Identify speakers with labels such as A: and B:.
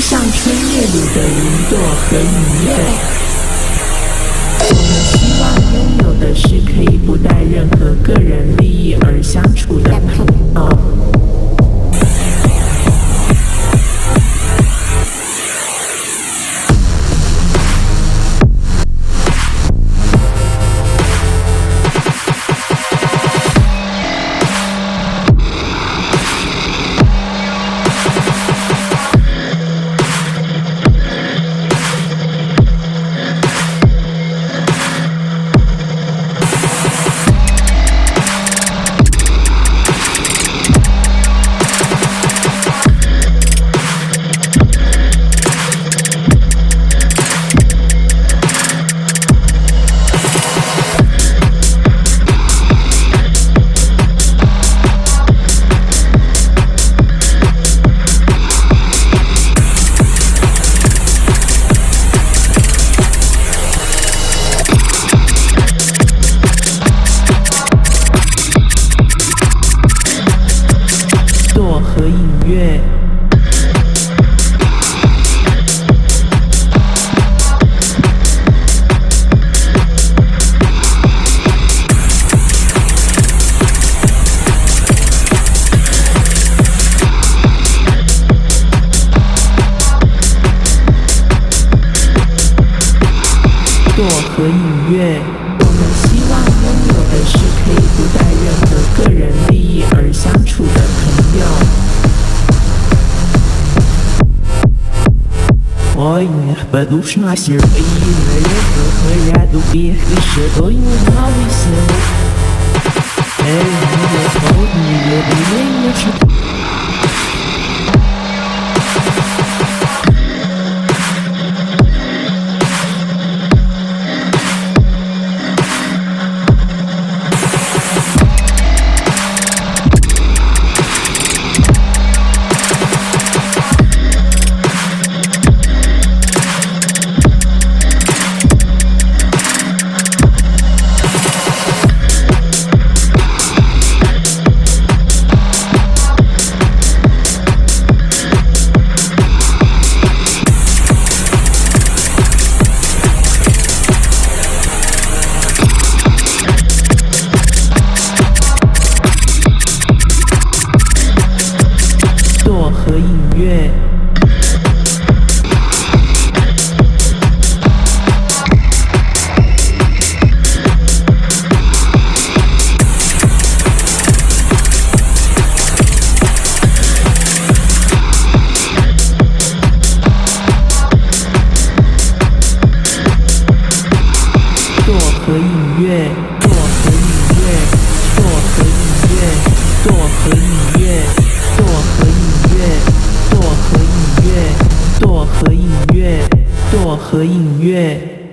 A: 像春夜里的云朵和音乐，我们希望拥有的是可以不带任何个人利益而相处的朋友。和音乐，做和音乐，我们希望拥有的是可以不带任何个人利益而相处的朋友。Ой, подушна сердце, ряду пишет, ой, новый снег. Эй, не холодный, не ночью.和音乐，做和音乐，做和音乐，做和音乐，做和音乐，做和音乐。做和音乐，做和音乐，做和音乐。